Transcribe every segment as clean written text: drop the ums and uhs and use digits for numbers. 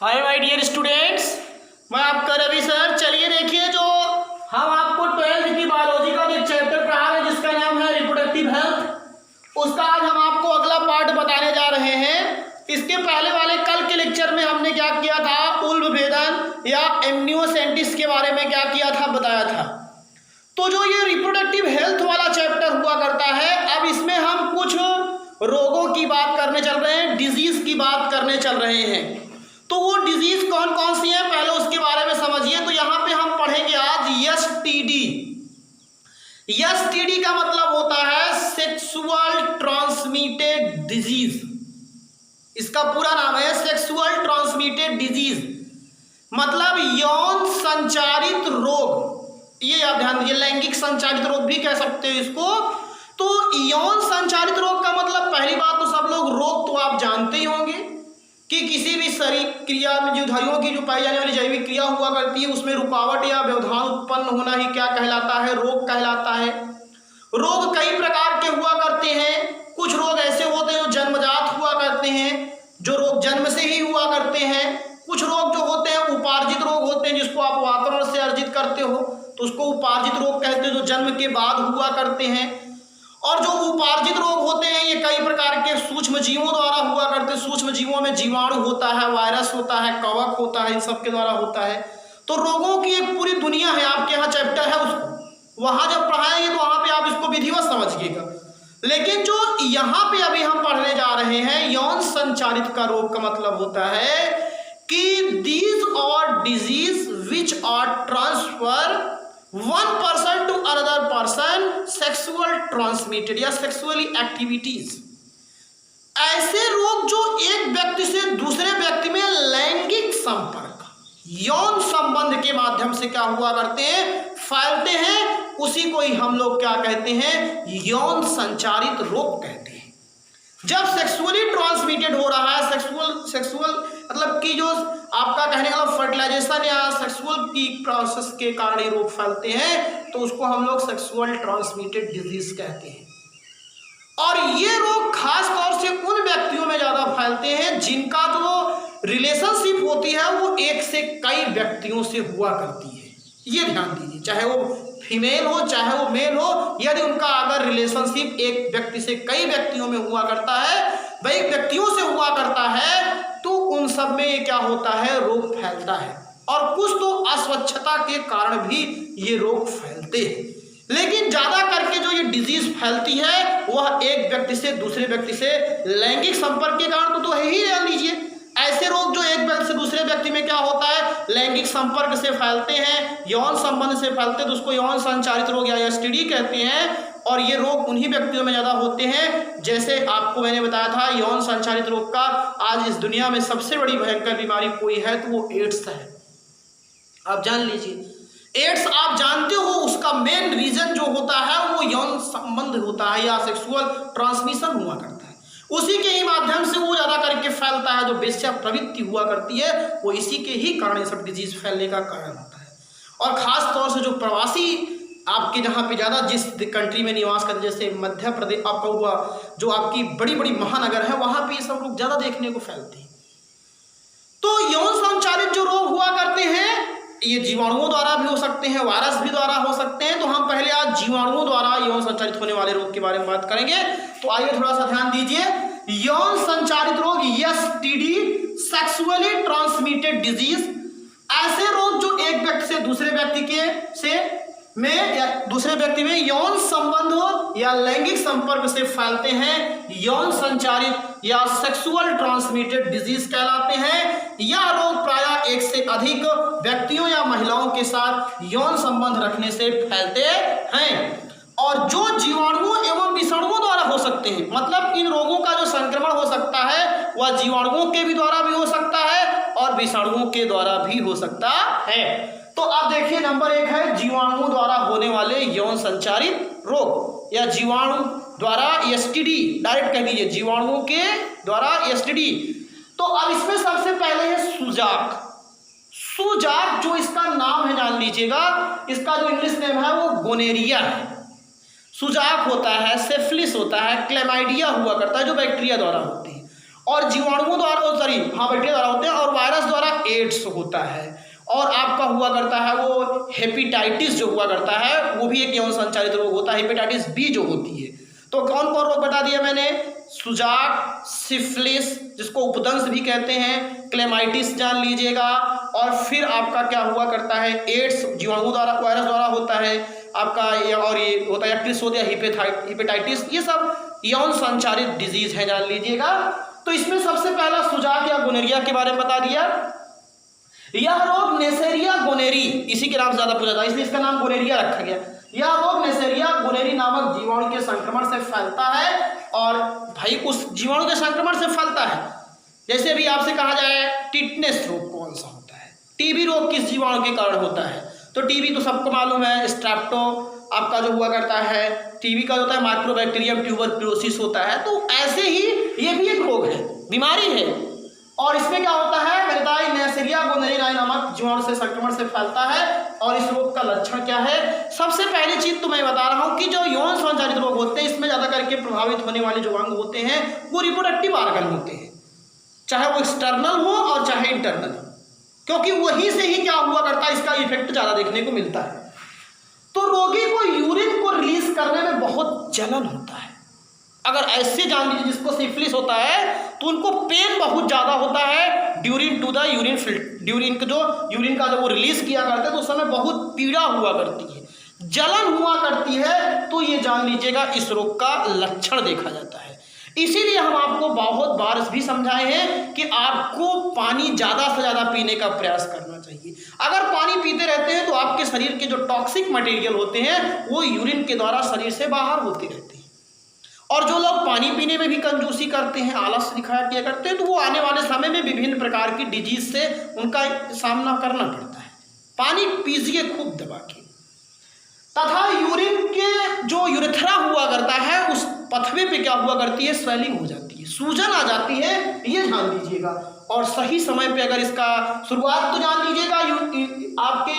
Hi my dear students, मैं आपका Ravi sir. चलिए देखिए, जो हम आपको 12th की बायोलॉजी का एक चैप्टर पढ़ा है जिसका नाम है रिप्रोडक्टिव हेल्थ, उसका आज हम आपको अगला पार्ट बताने जा रहे हैं। इसके पहले वाले कल के लेक्चर में हमने क्या किया था, उल्ब भेदन या एम्नियोसेंटिस के बारे में क्या किया था, बताया था। तो जो ये रिप्रोडक्टिव हेल्थ वाला चैप्टर हुआ करता है, अब इसमें हम कुछ रोगों की बात करने चल रहे हैं, डिजीज की बात करने चल रहे हैं। तो वो डिजीज कौन कौन सी है पहले उसके बारे में समझिए। तो यहां पे हम पढ़ेंगे आज एसटीडी। एसटीडी का मतलब होता है सेक्सुअल ट्रांसमिटेड डिजीज। इसका पूरा नाम है सेक्सुअल ट्रांसमिटेड डिजीज, मतलब यौन संचारित रोग। ये आप ध्यान दीजिए, लैंगिक संचारित रोग भी कह सकते हो इसको। तो यौन संचारित रोग का मतलब, पहली बात तो सब लोग रोग तो आप जानते ही होंगे कि किसी भी शरीर क्रिया में जीवधारियों की जो पाई जाने वाली जैविक क्रिया हुआ करती है, उसमें रुकावट या व्यवधान उत्पन्न होना ही क्या कहलाता है, रोग कहलाता है। रोग कई प्रकार के हुआ करते हैं। कुछ रोग ऐसे होते हैं जो जन्मजात हुआ करते हैं, जो रोग जन्म से ही हुआ करते हैं। कुछ रोग जो होते हैं उपार्जित रोग होते हैं, जिसको आप वातावरण से अर्जित करते हो तो उसको उपार्जित रोग कहते हैं, जो जन्म के बाद हुआ करते हैं। और जो उपार्जित रोग होते हैं ये कई प्रकार के सूक्ष्म जीवों द्वारा हुआ करते हैं। सूक्ष्म जीवों में जीवाणु होता है, वायरस होता है, कवक होता है, इन सब के द्वारा होता है। तो रोगों की एक पूरी दुनिया है, आपके यहाँ चैप्टर है, उसको वहां जब पढ़ाएंगे तो वहां पे आप इसको विधिवत समझिएगा। लेकिन जो यहाँ पे अभी हम पढ़ने जा रहे हैं, यौन संचारित का रोग का मतलब होता है कि these are disease which are transfer one person to another person, sexual transmitted या सेक्सुअली एक्टिविटीज। ऐसे रोग जो एक व्यक्ति से दूसरे व्यक्ति में लैंगिक संपर्क, यौन संबंध के माध्यम से क्या हुआ करते हैं, फैलते हैं, उसी को ही हम लोग क्या कहते हैं, यौन संचारित रोग कहते हैं। जब सेक्सुअली ट्रांसमिटेड हो रहा है, सेक्सुअल मतलब कि जो आपका कहने का फर्टिलाइजेशन या सेक्सुअल की प्रोसेस के कारण ये रोग फैलते हैं, तो उसको हम लोग सेक्सुअल ट्रांसमिटेड डिजीज कहते हैं। और ये रोग खास तौर से उन व्यक्तियों में ज्यादा फैलते हैं जिनका जो रिलेशनशिप होती है वो एक से कई व्यक्तियों से हुआ करती है। ये ध्यान दीजिए, चाहे वो फीमेल हो चाहे वो मेल हो, यदि उनका अगर रिलेशनशिप एक व्यक्ति से कई व्यक्तियों में हुआ करता है, वही व्यक्तियों से हुआ करता है, तो उन सब में क्या होता है, रोग फैलता है। और कुछ तो अस्वच्छता के कारण भी ये रोग फैलते हैं। लेकिन ज्यादा करके जो ये डिजीज फैलती है वह एक व्यक्ति से दूसरे व्यक्ति से लैंगिक संपर्क के कारण तो है ही। ध्यान दीजिए, ऐसे रोग जो एक व्यक्ति से दूसरे व्यक्ति में क्या होता है, लैंगिक संपर्क से फैलते हैं, यौन संबंध से फैलते हैं, तो उसको यौन संचारित रोग या एसटीडी कहते हैं। और ये रोग उन्हीं व्यक्तियों में ज्यादा होते हैं, जैसे आपको मैंने बताया था यौन संचारित रोग का आज इस दुनिया में सबसे बड़ी भयंकर बीमारी कोई है तो वो एड्स है। आप जान लीजिए, एड्स आप जानते हो, उसका मेन रीजन जो होता है वो यौन संबंध होता है या सेक्सुअल ट्रांसमिशन हुआ करता है। उसी के ही माध्यम से वो ज्यादा करके फैलता है। जो वेश्या प्रवृत्ति हुआ करती है वो इसी के ही कारण ये सब डिजीज फैलने का कारण होता है। और खास तौर से जो प्रवासी आपके जहाँ पे ज्यादा जिस कंट्री में निवास करते, जैसे मध्य प्रदेश आपका हुआ, जो आपकी बड़ी बड़ी महानगर है, वहां पे ये सब लोग ज्यादा देखने को फैलते हैं। तो यौन संचारित जो रोग हुआ करते हैं ये जीवाणुओं द्वारा भी हो सकते हैं, वायरस भी द्वारा हो सकते हैं। तो हम पहले आज जीवाणुओं द्वारा यौन संचारित होने वाले रोग के बारे में बात करेंगे। तो आइए थोड़ा सा ध्यान दीजिए। यौन संचारित रोग एसटीडी, सेक्सुअली ट्रांसमिटेड डिजीज, ऐसे रोग जो एक व्यक्ति से दूसरे व्यक्ति में या दूसरे व्यक्ति में यौन संबंध हो या लैंगिक संपर्क से फैलते हैं, यौन संचारित या सेक्सुअल ट्रांसमिटेड डिजीज कहलाते हैं। यह रोग प्रायः एक से अधिक व्यक्तियों या महिलाओं के साथ यौन संबंध रखने से फैलते हैं, और जो जीवाणुओं एवं विषाणुओं द्वारा हो सकते हैं। मतलब इन रोगों का जो संक्रमण हो सकता है वह जीवाणुओं के भी द्वारा भी हो सकता है और विषाणुओं के द्वारा भी हो सकता है। तो आप देखिए, नंबर 1 है जीवाणुओं द्वारा होने वाले यौन संचारित रोग या जीवाणु द्वारा एसटीडी, डायरेक्ट कह दीजिए जीवाणुओं के द्वारा एसटीडी। तो अब इसमें सबसे पहले है सुजाक। सुजाक जो इसका नाम है जान लीजिएगा, इसका जो इंग्लिश नेम है वो गोनेरिया है। सुजाक होता है, सिफिलिस होता है, क्लेमाइडिया हुआ करता है जो बैक्टीरिया द्वारा होती है, और जीवाणुओं द्वारा बैक्टीरिया द्वारा होते हैं, और वायरस द्वारा एड्स होता है, और आपका हुआ करता है वो हेपेटाइटिस जो हुआ करता है वो भी एक यौन संचालित रोग होता है, हेपेटाइटिस बी जो होती है। तो कौन कौन रोग बता दिया मैंने, सुजाक, सिफिलिस जिसको उपदंश भी कहते हैं, क्लेमाइटिस जान लीजिएगा, और फिर आपका क्या हुआ करता है, एड्स जीवाणु द्वारा वायरस द्वारा होता है आपका, और ये होता है एक्टिसोडिया हेपेटाइटिस, ये सब यौन संचारित डिजीज है जान लीजिएगा। तो इसमें सबसे पहला सुजाक या गोनेरिया के बारे में बता दिया। यह रोग नेसेरिया गोनेरी, इसी के नाम से ज्यादा पूछा जाता है, इसलिए इसका नाम गोनेरिया रखा गया। यह रोग नेसेरिया गोनेरी नामक जीवाणु के संक्रमण से फैलता है, और भाई उस जीवाणु के संक्रमण से फैलता है। जैसे अभी आपसे कहा जाए टिटनेस रोग कौन सा होता है, टीबी रोग किस जीवाणु के कारण होता है, तो टीबी तो सबको मालूम है, स्ट्रेप्टो आपका जो हुआ करता है, टीबी का होता है माइक्रोबैक्टीरियम ट्यूबरक्लोसिस होता है। तो ऐसे ही ये भी एक रोग है, बीमारी है, और इसमें क्या होता है, मैंने बताया नेसेरिया गोनेरी नामक जीवाणु से संक्रमण से फैलता है। और इस रोग का लक्षण क्या है, सबसे पहली चीज तो मैं बता रहा हूं कि जो यौन संचालित रोग होते हैं इसमें ज्यादा करके प्रभावित होने वाले जो अंग होते हैं वो रिप्रोडक्टिव ऑर्गन होते हैं, चाहे वो एक्सटर्नल हो और चाहे इंटरनल हो, क्योंकि वहीं से ही क्या हुआ करता है, इसका इफेक्ट ज्यादा देखने को मिलता है। तो रोगी को यूरिन को रिलीज करने में बहुत जलन होता है। अगर ऐसे जान लीजिए जिसको सिफिलिस होता है तो उनको पेन बहुत ज़्यादा होता है ड्यूरिंग टू द यूरिन का जब वो रिलीज किया करते हैं तो उस समय बहुत पीड़ा हुआ करती है, जलन हुआ करती है। तो ये जान लीजिएगा इस रोग का लक्षण देखा जाता है। इसीलिए हम आपको बहुत बार भी समझाए हैं कि आपको पानी ज़्यादा से ज़्यादा पीने का प्रयास करना चाहिए। अगर पानी पीते रहते हैं तो आपके शरीर के जो टॉक्सिक मटेरियल होते हैं वो यूरिन के द्वारा शरीर से बाहर होते रहते हैं। और जो लोग पानी पीने में भी कंजूसी करते हैं, आलस दिखाया किया करते हैं, तो वो आने वाले समय में विभिन्न प्रकार की डिजीज से उनका सामना करना पड़ता है। पानी पीजिए खूब दबा के। तथा यूरिन के जो यूरेथ्रा हुआ करता है उस पथवे पे क्या हुआ करती है, स्वेलिंग हो जाती है, सूजन आ जाती है, ये जान लीजिएगा। और सही समय पे अगर इसका शुरुआत तो जान लीजिएगा आपके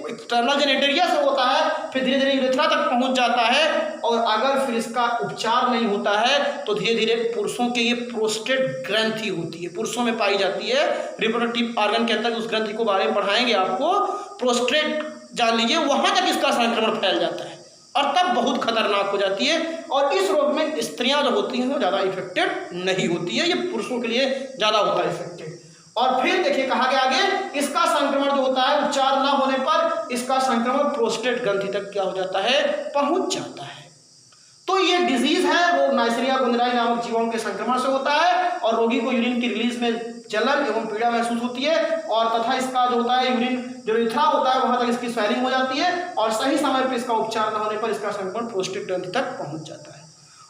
एक्सटर्नल जेनेटेरिया से होता है, फिर धीरे धीरे यूरेथ्रा तक पहुंच जाता है, और अगर फिर इसका उपचार नहीं होता है तो धीरे धीरे पुरुषों के ये प्रोस्टेट ग्रंथि होती है, पुरुषों में पाई जाती है, रिप्रोडक्टिव ऑर्गन के अंतर्गत उस ग्रंथि को बारे में पढ़ाएंगे आपको। प्रोस्टेट जान लीजिए, वहां तक इसका संक्रमण फैल जाता है और तब बहुत खतरनाक हो जाती है। और इस रोग में स्त्रियां जो होती हैं वो ज़्यादा इफेक्टेड नहीं होती है, ये पुरुषों के लिए ज़्यादा होता है इफेक्टेड। और फिर देखिए कहा गया आगे, इसका संक्रमण जो होता है उपचार न होने पर इसका संक्रमण प्रोस्टेट ग्रंथि तक क्या हो जाता है, पहुंच जाता है। तो ये डिजीज है वो नेसेरिया गोनेरी नामक जीवाणु के संक्रमण से होता है, और रोगी को यूरिन की रिलीज में जलन एवं पीड़ा महसूस होती है, और तथा इसका जो होता है यूरिन जो यूरेथ्रा होता है वहां तक इसकी स्वेलिंग हो जाती है, और सही समय पर इसका उपचार न होने पर इसका संक्रमण प्रोस्टेट ग्रंथि तक पहुंच जाता है।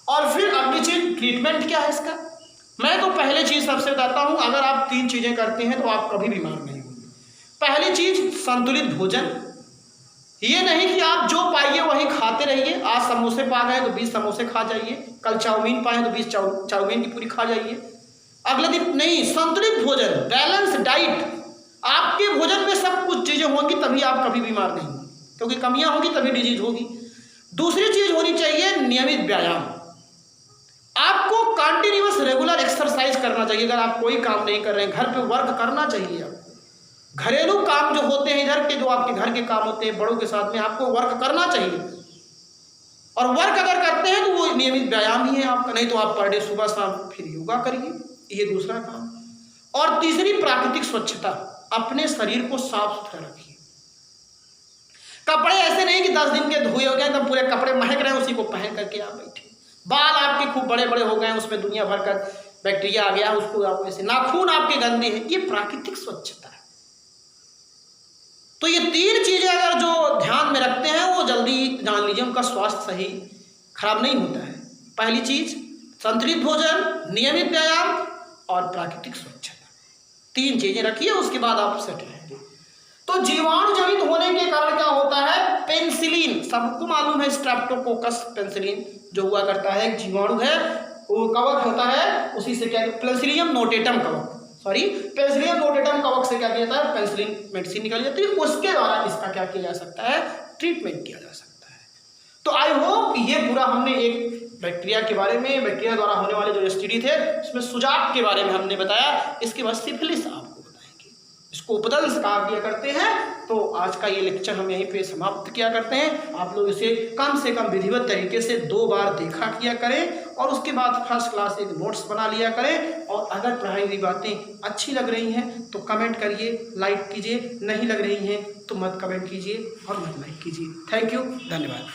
और फिर अगली चीज ट्रीटमेंट क्या है इसका, मैं तो पहले चीज सबसे बताता हूं, अगर आप 3 चीजें करते हैं तो आप कभी बीमार नहीं होंगे। पहली चीज संतुलित भोजन, ये नहीं कि आप जो पाइए वही खाते रहिए, आज समोसे पा गए तो 20 समोसे खा जाइए, कल चाउमीन पाए तो 20 चाउमीन की पूरी खा जाइए, अगले दिन नहीं। संतुलित भोजन, बैलेंस डाइट, आपके भोजन में सब कुछ चीजें होंगी तभी आप कभी बीमार नहीं होंगे, क्योंकि कमियां होगी तभी डिजीज होगी। दूसरी चीज होनी चाहिए नियमित व्यायाम, आपको कंटिन्यूअस रेगुलर एक्सरसाइज करना चाहिए। अगर आप कोई काम नहीं कर रहे हैं, घर पे वर्क करना चाहिए आपको, घरेलू काम जो होते हैं इधर के, जो आपके घर के काम होते हैं बड़ों के साथ में, आपको वर्क करना चाहिए। और वर्क अगर करते हैं तो वो नियमित व्यायाम ही है आपका, नहीं तो आप पर डे सुबह शाम फिर योगा करिए, ये दूसरा काम। और तीसरी प्राकृतिक स्वच्छता, अपने शरीर को साफ सुथरा रखिए। कपड़े ऐसे नहीं कि 10 दिन के धोए हो गए तब पूरे कपड़े महक रहे हैं उसी को पहन करके आप बैठे। बाल आपके खूब बड़े बड़े हो गए, उसमें दुनिया भर का बैक्टीरिया आ गया, उसको आप ऐसे, नाखून आपके गंदे हैं, ये प्राकृतिक स्वच्छता है। तो ये 3 चीजें अगर जो ध्यान में रखते हैं वो जल्दी जान लीजिए उनका स्वास्थ्य सही खराब नहीं होता है। पहली चीज संतुलित भोजन, नियमित व्यायाम और प्राकृतिक स्वच्छता, 3 चीजें रखिए, उसके बाद आप सेट रहेंगे। तो जीवाणु जनित होने के कारण क्या होता है, पेनिसिलिन, सबको मालूम है स्ट्रेप्टोकोकस पेनिसिलिन जो हुआ करता है, एक जीवाणु है, वो कवक होता है, उसी से क्या पेनिसिलियम नोटेटम कवक, पेनिसिलियम नोटेटम कवक से क्या किया जाता है, पेनिसिलिन मेडिसिन निकाली जाती है, उसके द्वारा इसका क्या किया जा सकता है, ट्रीटमेंट किया जा सकता है। तो आई होप ये पूरा हमने एक बैक्टीरिया के बारे में, बैक्टीरिया द्वारा होने वाले जो एसटीडी थे उसमें सुजाक के बारे में हमने बताया। इसके बाद सिफिलिस आपको बताएंगे, इसको उपदंश कहा किया करते हैं। तो आज का ये लेक्चर हम यहीं पे समाप्त किया करते हैं। आप लोग इसे कम से कम विधिवत तरीके से 2 बार देखा किया करें और उसके बाद फर्स्ट क्लास एक नोट्स बना लिया करें। और अगर पढ़ाई हुई बातें अच्छी लग रही हैं तो कमेंट करिए, लाइक कीजिए, नहीं लग रही हैं तो मत कमेंट कीजिए और मत लाइक कीजिए। थैंक यू, धन्यवाद।